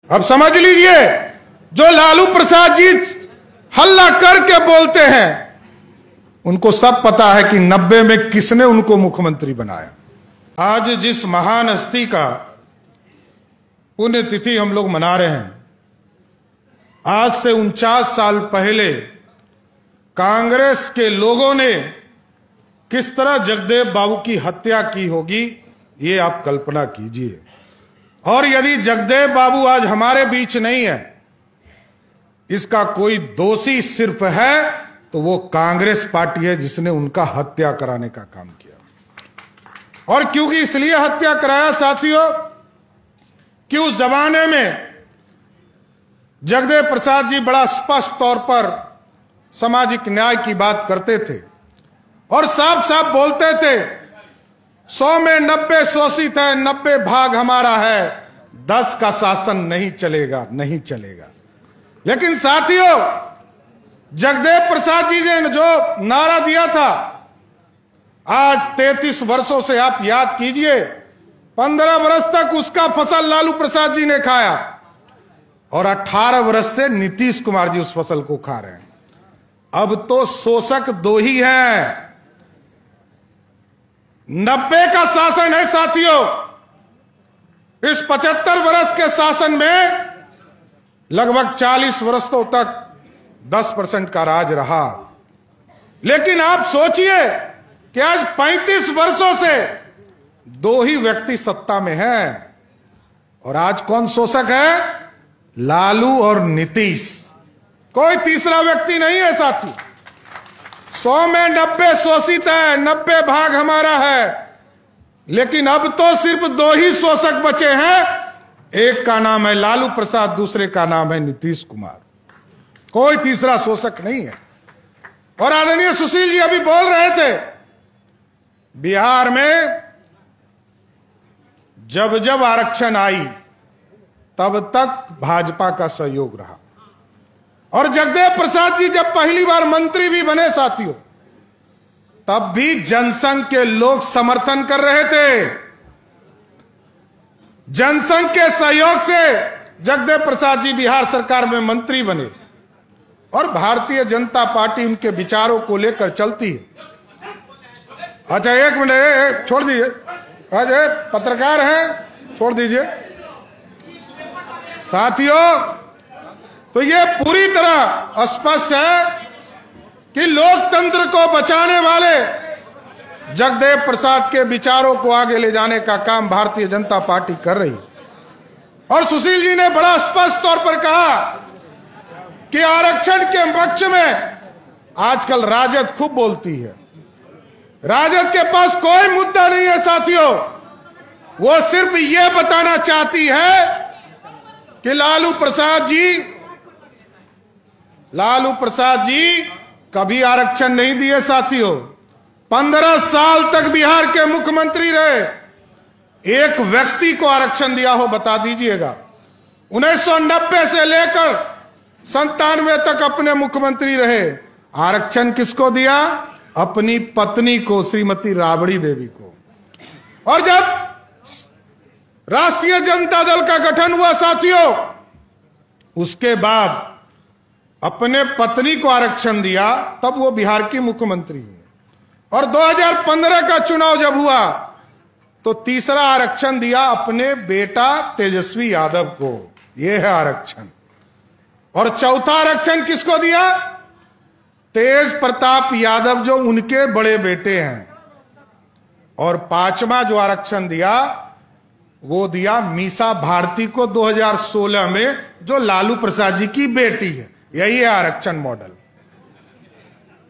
अब समझ लीजिए, जो लालू प्रसाद जी हल्ला करके बोलते हैं, उनको सब पता है कि 90 में किसने उनको मुख्यमंत्री बनाया। आज जिस महान हस्ती का पुण्यतिथि हम लोग मना रहे हैं, आज से 49 साल पहले कांग्रेस के लोगों ने किस तरह जगदेव बाबू की हत्या की होगी, ये आप कल्पना कीजिए। और यदि जगदेव बाबू आज हमारे बीच नहीं है, इसका कोई दोषी सिर्फ है तो वो कांग्रेस पार्टी है जिसने उनका हत्या कराने का काम किया। और क्योंकि इसलिए हत्या कराया साथियों कि उस जमाने में जगदेव प्रसाद जी बड़ा स्पष्ट तौर पर सामाजिक न्याय की बात करते थे और साफ साफ बोलते थे, 100 में 90 शोषित है, 90 भाग हमारा है, 10 का शासन नहीं चलेगा, नहीं चलेगा। लेकिन साथियों, जगदेव प्रसाद जी ने जो नारा दिया था, आज 33 वर्षों से आप याद कीजिए, 15 वर्ष तक उसका फसल लालू प्रसाद जी ने खाया और 18 वर्ष से नीतीश कुमार जी उस फसल को खा रहे हैं। अब तो शोषक दो ही हैं। 90 का शासन है साथियों। इस 75 वर्ष के शासन में लगभग 40 वर्षों तक 10% का राज रहा। लेकिन आप सोचिए कि आज 35 वर्षों से दो ही व्यक्ति सत्ता में हैं और आज कौन शोषक है? लालू और नीतीश, कोई तीसरा व्यक्ति नहीं है साथी। 100 में 90 शोषित है, 90 भाग हमारा है। लेकिन अब तो सिर्फ दो ही शोषक बचे हैं, एक का नाम है लालू प्रसाद, दूसरे का नाम है नीतीश कुमार। कोई तीसरा शोषक नहीं है। और आदरणीय सुशील जी अभी बोल रहे थे, बिहार में जब जब आरक्षण आई तब तक भाजपा का सहयोग रहा। और जगदेव प्रसाद जी जब पहली बार मंत्री भी बने साथियों, तब भी जनसंघ के लोग समर्थन कर रहे थे। जनसंघ के सहयोग से जगदेव प्रसाद जी बिहार सरकार में मंत्री बने और भारतीय जनता पार्टी उनके विचारों को लेकर चलती है। अच्छा एक मिनट छोड़ दीजिए, आज पत्रकार हैं, छोड़ दीजिए साथियों। तो ये पूरी तरह स्पष्ट है कि लोकतंत्र को बचाने वाले जगदेव प्रसाद के विचारों को आगे ले जाने का काम भारतीय जनता पार्टी कर रही। और सुशील जी ने बड़ा स्पष्ट तौर पर कहा कि आरक्षण के पक्ष में आजकल राजद खूब बोलती है। राजद के पास कोई मुद्दा नहीं है साथियों, वो सिर्फ ये बताना चाहती है कि लालू प्रसाद जी कभी आरक्षण नहीं दिए साथियों। 15 साल तक बिहार के मुख्यमंत्री रहे, एक व्यक्ति को आरक्षण दिया हो बता दीजिएगा। 1990 से लेकर 97 तक अपने मुख्यमंत्री रहे। आरक्षण किसको दिया? अपनी पत्नी को, श्रीमती राबड़ी देवी को। और जब राष्ट्रीय जनता दल का गठन हुआ साथियों, उसके बाद अपने पत्नी को आरक्षण दिया, तब वो बिहार की मुख्यमंत्री हुई। और 2015 का चुनाव जब हुआ तो तीसरा आरक्षण दिया अपने बेटा तेजस्वी यादव को। यह है आरक्षण। और चौथा आरक्षण किसको दिया? तेज प्रताप यादव जो उनके बड़े बेटे हैं। और पांचवा जो आरक्षण दिया वो दिया मीसा भारती को 2016 में, जो लालू प्रसाद जी की बेटी है। यही है आरक्षण मॉडल।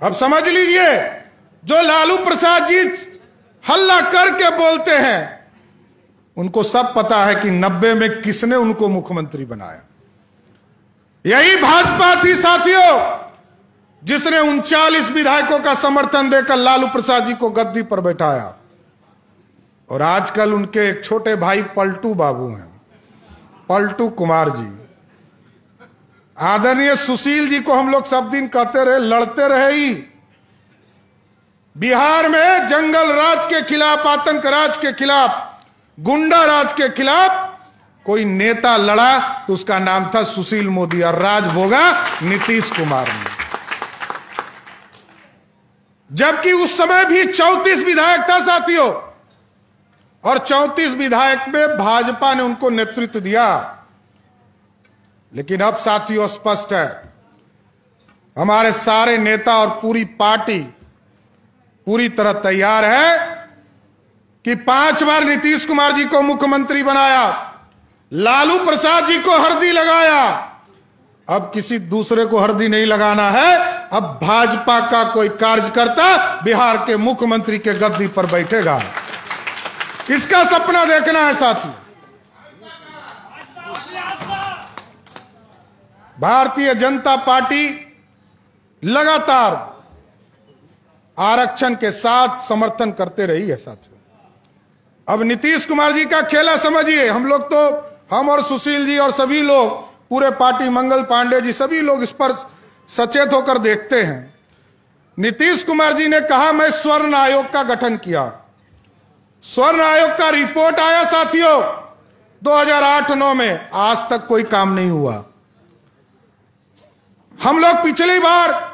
अब समझ लीजिए, जो लालू प्रसाद जी हल्ला करके बोलते हैं, उनको सब पता है कि 90 में किसने उनको मुख्यमंत्री बनाया। यही भाजपा थी साथियों जिसने 39 विधायकों का समर्थन देकर लालू प्रसाद जी को गद्दी पर बैठाया। और आजकल उनके एक छोटे भाई पलटू बाबू हैं, पलटू कुमार जी। आदरणीय सुशील जी को हम लोग सब दिन कहते रहे, लड़ते रहे ही। बिहार में जंगल राज के खिलाफ, आतंक राज के खिलाफ, गुंडा राज के खिलाफ कोई नेता लड़ा तो उसका नाम था सुशील मोदी और राज भोगा नीतीश कुमार ने। जबकि उस समय भी 34 विधायक था साथियों, और 34 विधायक में भाजपा ने उनको नेतृत्व दिया। लेकिन अब साथियों स्पष्ट है, हमारे सारे नेता और पूरी पार्टी पूरी तरह तैयार है कि 5 बार नीतीश कुमार जी को मुख्यमंत्री बनाया, लालू प्रसाद जी को हरदी लगाया, अब किसी दूसरे को हरदी नहीं लगाना है। अब भाजपा का कोई कार्यकर्ता बिहार के मुख्यमंत्री के गद्दी पर बैठेगा, इसका सपना देखना है साथियों। भारतीय जनता पार्टी लगातार आरक्षण के साथ समर्थन करते रही है साथियों। अब नीतीश कुमार जी का खेला समझिए, हम लोग तो, हम और सुशील जी और सभी लोग, पूरे पार्टी, मंगल पांडे जी, सभी लोग इस पर सचेत होकर देखते हैं। नीतीश कुमार जी ने कहा मैं स्वर्ण आयोग का गठन किया। स्वर्ण आयोग का रिपोर्ट आया साथियों 2008-9 में, आज तक कोई काम नहीं हुआ। हम लोग पिछली बार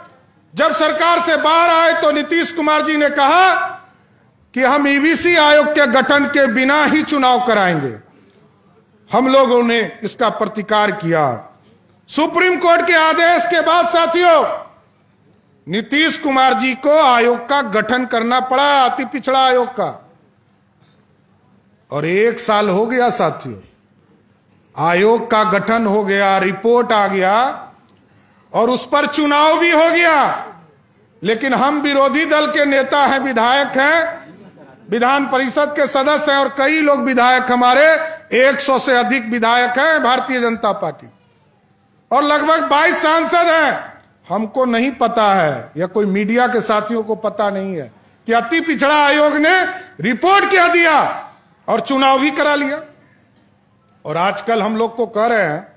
जब सरकार से बाहर आए तो नीतीश कुमार जी ने कहा कि हम ईवीसी आयोग के गठन के बिना ही चुनाव कराएंगे। हम लोगों ने इसका प्रतिकार किया। सुप्रीम कोर्ट के आदेश के बाद साथियों नीतीश कुमार जी को आयोग का गठन करना पड़ा, अति पिछड़ा आयोग का। और 1 साल हो गया साथियों, आयोग का गठन हो गया, रिपोर्ट आ गया और उस पर चुनाव भी हो गया। लेकिन हम विरोधी दल के नेता हैं, विधायक हैं, विधान परिषद के सदस्य हैं, और कई लोग विधायक, हमारे 100 से अधिक विधायक हैं भारतीय जनता पार्टी, और लगभग 22 सांसद हैं। हमको नहीं पता है, या कोई मीडिया के साथियों को पता नहीं है कि अति पिछड़ा आयोग ने रिपोर्ट क्या दिया और चुनाव भी करा लिया। और आजकल हम लोग को कह रहे हैं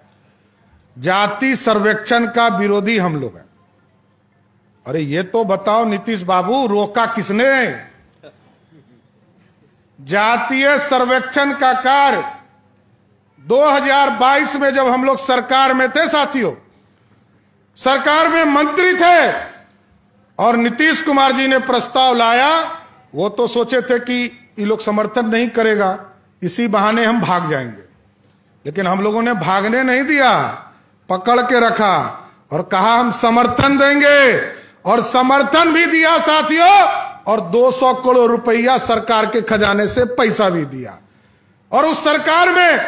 जाति सर्वेक्षण का विरोधी हम लोग हैं। अरे ये तो बताओ नीतीश बाबू, रोका किसने? जातीय सर्वेक्षण का कार्य 2022 में जब हम लोग सरकार में थे साथियों, सरकार में मंत्री थे और नीतीश कुमार जी ने प्रस्ताव लाया, वो तो सोचे थे कि ये लोग समर्थन नहीं करेगा, इसी बहाने हम भाग जाएंगे। लेकिन हम लोगों ने भागने नहीं दिया, पकड़ के रखा और कहा हम समर्थन देंगे, और समर्थन भी दिया साथियों, और 200 करोड़ रुपया सरकार के खजाने से पैसा भी दिया। और उस सरकार में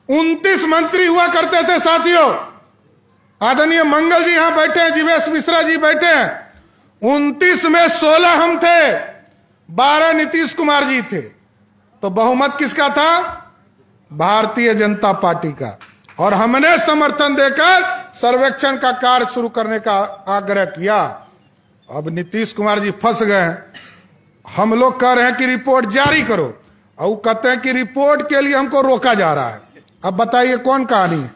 29 मंत्री हुआ करते थे साथियों। आदरणीय मंगल जी यहां बैठे हैं, जीवेश मिश्रा जी बैठे हैं। 29 में 16 हम थे, 12 नीतीश कुमार जी थे। तो बहुमत किसका था? भारतीय जनता पार्टी का। और हमने समर्थन देकर सर्वेक्षण का कार्य शुरू करने का आग्रह किया। अब नीतीश कुमार जी फंस गए। हम लोग कह रहे हैं कि रिपोर्ट जारी करो, और वो कहते हैं कि रिपोर्ट के लिए हमको रोका जा रहा है। अब बताइए कौन कहानी है?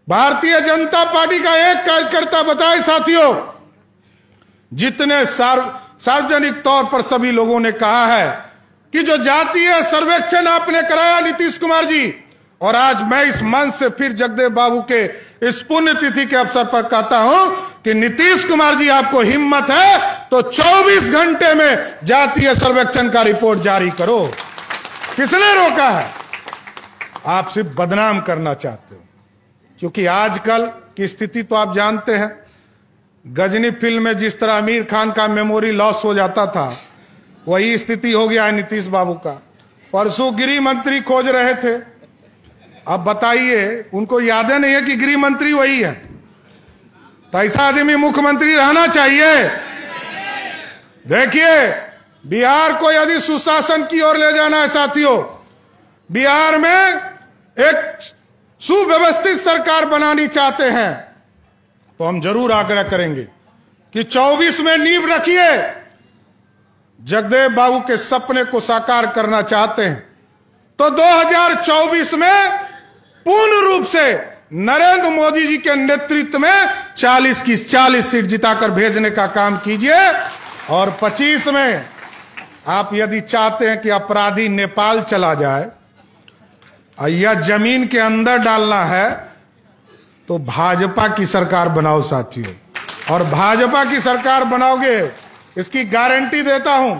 भारतीय जनता पार्टी का एक कार्यकर्ता बताए साथियों, जितने सार्वजनिक तौर पर सभी लोगों ने कहा है कि जो जातीय सर्वेक्षण आपने कराया नीतीश कुमार जी, और आज मैं इस मंच से फिर जगदेव बाबू के इस पुण्यतिथि के अवसर पर कहता हूं कि नीतीश कुमार जी आपको हिम्मत है तो 24 घंटे में जातीय सर्वेक्षण का रिपोर्ट जारी करो। किसने रोका है? आप सिर्फ बदनाम करना चाहते हो, क्योंकि आजकल की स्थिति तो आप जानते हैं। गजनी फिल्म में जिस तरह आमिर खान का मेमोरी लॉस हो जाता था, वही स्थिति हो गया है नीतीश बाबू का। परसों गृह मंत्री खोज रहे थे, अब बताइए उनको याद नहीं है कि गृह मंत्री वही है? तो ऐसा आदमी मुख्यमंत्री रहना चाहिए। देखिए, बिहार को यदि सुशासन की ओर ले जाना है साथियों, बिहार में एक सुव्यवस्थित सरकार बनानी चाहते हैं, तो हम जरूर आग्रह करेंगे कि 24 में नींव रखिए। जगदेव बाबू के सपने को साकार करना चाहते हैं तो 2024 में पूर्ण रूप से नरेंद्र मोदी जी के नेतृत्व में 40 की 40 सीट जिताकर भेजने का काम कीजिए। और 25 में आप यदि चाहते हैं कि अपराधी नेपाल चला जाए, या जमीन के अंदर डालना है तो भाजपा की सरकार बनाओ साथियों, और भाजपा की सरकार बनाओगे इसकी गारंटी देता हूं।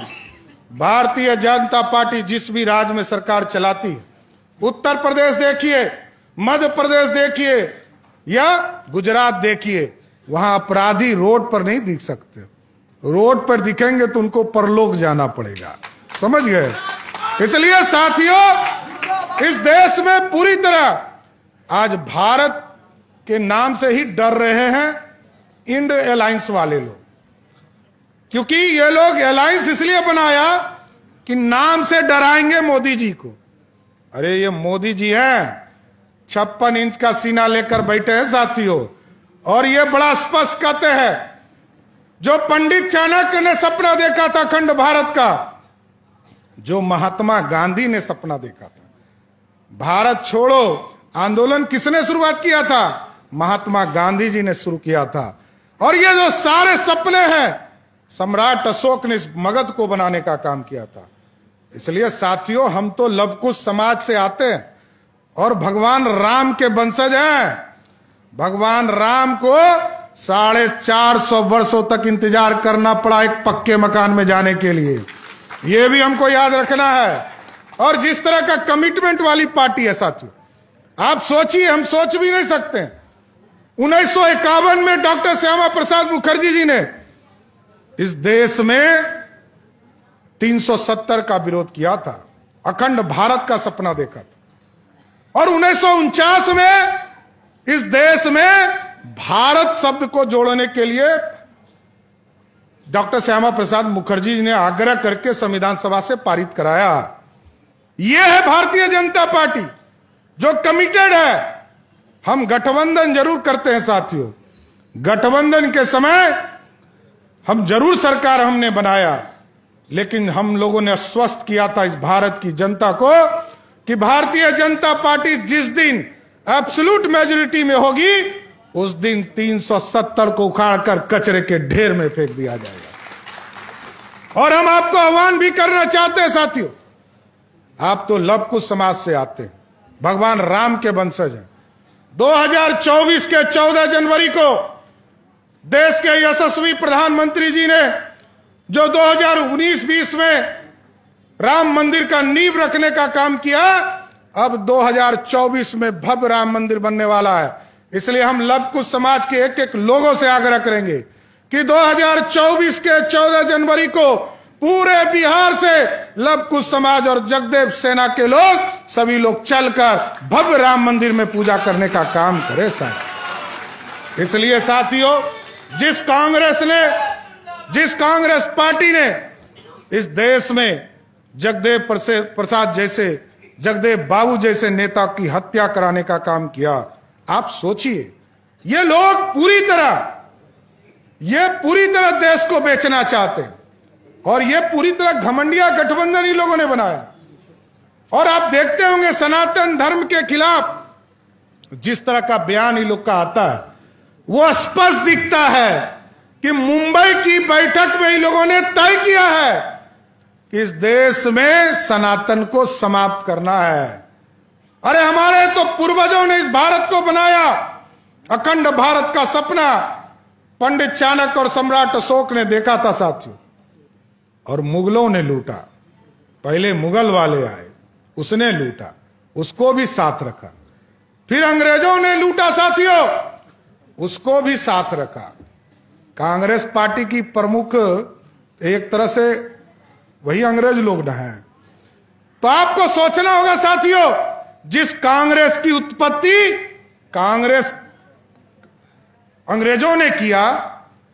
भारतीय जनता पार्टी जिस भी राज्य में सरकार चलाती है, उत्तर प्रदेश देखिए, मध्य प्रदेश देखिए या गुजरात देखिए, वहां अपराधी रोड पर नहीं दिख सकते। रोड पर दिखेंगे तो उनको परलोक जाना पड़ेगा, समझ गए। इसलिए साथियों, इस देश में पूरी तरह आज भारत के नाम से ही डर रहे हैं इंडिया अलायंस वाले लोग, क्योंकि ये लोग अलायंस इसलिए बनाया कि नाम से डराएंगे मोदी जी को। अरे ये मोदी जी हैं, 56 इंच का सीना लेकर बैठे हैं साथियों, और ये बड़ा स्पष्ट कहते हैं, जो पंडित चाणक्य ने सपना देखा था अखंड भारत का, जो महात्मा गांधी ने सपना देखा था, भारत छोड़ो आंदोलन किसने शुरुआत किया था? महात्मा गांधी जी ने शुरू किया था। और ये जो सारे सपने हैं, सम्राट अशोक ने इस मगध को बनाने का काम किया था। इसलिए साथियों, हम तो लवकुश समाज से आते हैं और भगवान राम के वंशज हैं। भगवान राम को 450 वर्षों तक इंतजार करना पड़ा एक पक्के मकान में जाने के लिए, यह भी हमको याद रखना है। और जिस तरह का कमिटमेंट वाली पार्टी है साथियों, आप सोचिए, हम सोच भी नहीं सकते। 1951 में डॉक्टर श्यामा प्रसाद मुखर्जी जी ने इस देश में 370 का विरोध किया था, अखंड भारत का सपना देखा था। और 1949 में इस देश में भारत शब्द को जोड़ने के लिए डॉक्टर श्यामा प्रसाद मुखर्जी जी ने आग्रह करके संविधान सभा से पारित कराया। यह है भारतीय जनता पार्टी जो कमिटेड है। हम गठबंधन जरूर करते हैं साथियों, गठबंधन के समय हम जरूर सरकार हमने बनाया, लेकिन हम लोगों ने आश्वस्त किया था इस भारत की जनता को कि भारतीय जनता पार्टी जिस दिन एब्सोल्यूट मेजॉरिटी में होगी, उस दिन 370 को उखाड़कर कचरे के ढेर में फेंक दिया जाएगा। और हम आपको आह्वान भी करना चाहते हैं साथियों, आप तो लवकुश समाज से आते हैं, भगवान राम के वंशज हैं। 2024 के 14 जनवरी को देश के यशस्वी प्रधानमंत्री जी ने जो 2019-20 में राम मंदिर का नींव रखने का काम किया, अब 2024 में भव्य राम मंदिर बनने वाला है। इसलिए हम लवकुश समाज के एक एक लोगों से आग्रह करेंगे कि 2024 के 14 जनवरी को पूरे बिहार से लवकुश समाज और जगदेव सेना के लोग सभी लोग चलकर भव्य राम मंदिर में पूजा करने का काम करें साथ। इसलिए साथियों, जिस कांग्रेस पार्टी ने इस देश में जगदेव प्रसाद जैसे, जगदेव बाबू जैसे नेता की हत्या कराने का काम किया, आप सोचिए, ये लोग पूरी तरह देश को बेचना चाहते हैं, और ये पूरी तरह घमंडिया गठबंधन ही लोगों ने बनाया। और आप देखते होंगे सनातन धर्म के खिलाफ जिस तरह का बयान इन लोग का आता है, वो स्पष्ट दिखता है कि मुंबई की बैठक में इन लोगों ने तय किया है कि इस देश में सनातन को समाप्त करना है। अरे हमारे तो पूर्वजों ने इस भारत को बनाया, अखंड भारत का सपना पंडित चाणक्य और सम्राट अशोक ने देखा था साथियों, और मुगलों ने लूटा। पहले मुगल वाले आए, उसने लूटा, उसको भी साथ रखा। फिर अंग्रेजों ने लूटा साथियों, उसको भी साथ रखा। कांग्रेस पार्टी की प्रमुख एक तरह से वही अंग्रेज लोग हैं। तो आपको सोचना होगा साथियों, जिस कांग्रेस की उत्पत्ति कांग्रेस अंग्रेजों ने किया,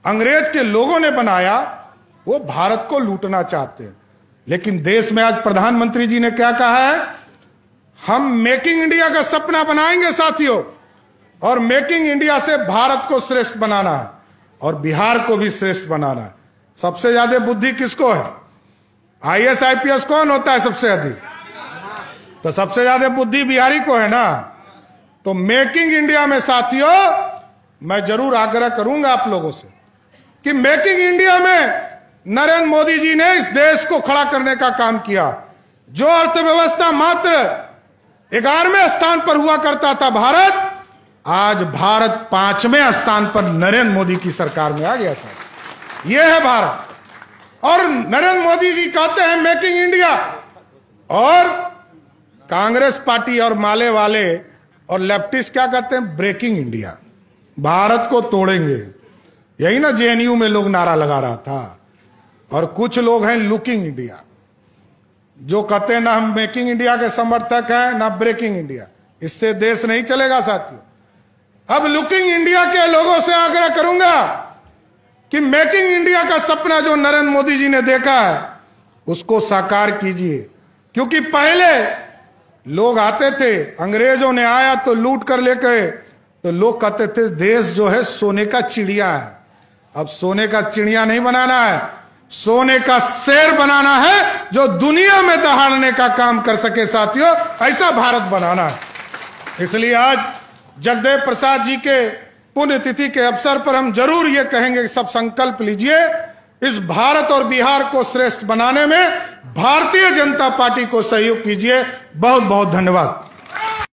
अंग्रेज के लोगों ने बनाया, वो भारत को लूटना चाहते हैं। लेकिन देश में आज प्रधानमंत्री जी ने क्या कहा है, हम मेकिंग इंडिया का सपना बनाएंगे साथियों, और मेकिंग इंडिया से भारत को श्रेष्ठ बनाना है और बिहार को भी श्रेष्ठ बनाना है। सबसे ज्यादा बुद्धि किसको है? आईएएस आईपीएस कौन होता है सबसे अधिक? तो सबसे ज्यादा बुद्धि बिहारी को है ना। तो मेकिंग इंडिया में साथियों, मैं जरूर आग्रह करूंगा आप लोगों से कि मेकिंग इंडिया में नरेंद्र मोदी जी ने इस देश को खड़ा करने का काम किया। जो अर्थव्यवस्था मात्र 11वें स्थान पर हुआ करता था भारत, आज भारत 5वें स्थान पर नरेंद्र मोदी की सरकार में आ गया साहब। यह है भारत। और नरेंद्र मोदी जी कहते हैं मेकिंग इंडिया, और कांग्रेस पार्टी और माले वाले और लेफ्टिस्ट क्या कहते हैं, ब्रेकिंग इंडिया, भारत को तोड़ेंगे। यही ना जेएनयू में लोग नारा लगा रहा था। और कुछ लोग हैं लुकिंग इंडिया, जो कहते हैं ना हम मेकिंग इंडिया के समर्थक हैं ना ब्रेकिंग इंडिया। इससे देश नहीं चलेगा साथियों। अब लुकिंग इंडिया के लोगों से आग्रह करूंगा कि मेकिंग इंडिया का सपना जो नरेंद्र मोदी जी ने देखा है उसको साकार कीजिए। क्योंकि पहले लोग आते थे, अंग्रेजों ने आया तो लूट कर ले गए, तो लोग कहते थे देश जो है सोने का चिड़िया है। अब सोने का चिड़िया नहीं बनाना है, सोने का शेर बनाना है जो दुनिया में दहाड़ने का काम कर सके साथियों। ऐसा भारत बनाना है। इसलिए आज जगदेव प्रसाद जी के पुण्यतिथि के अवसर पर हम जरूर ये कहेंगे कि सब संकल्प लीजिए, इस भारत और बिहार को श्रेष्ठ बनाने में भारतीय जनता पार्टी को सहयोग कीजिए। बहुत बहुत धन्यवाद।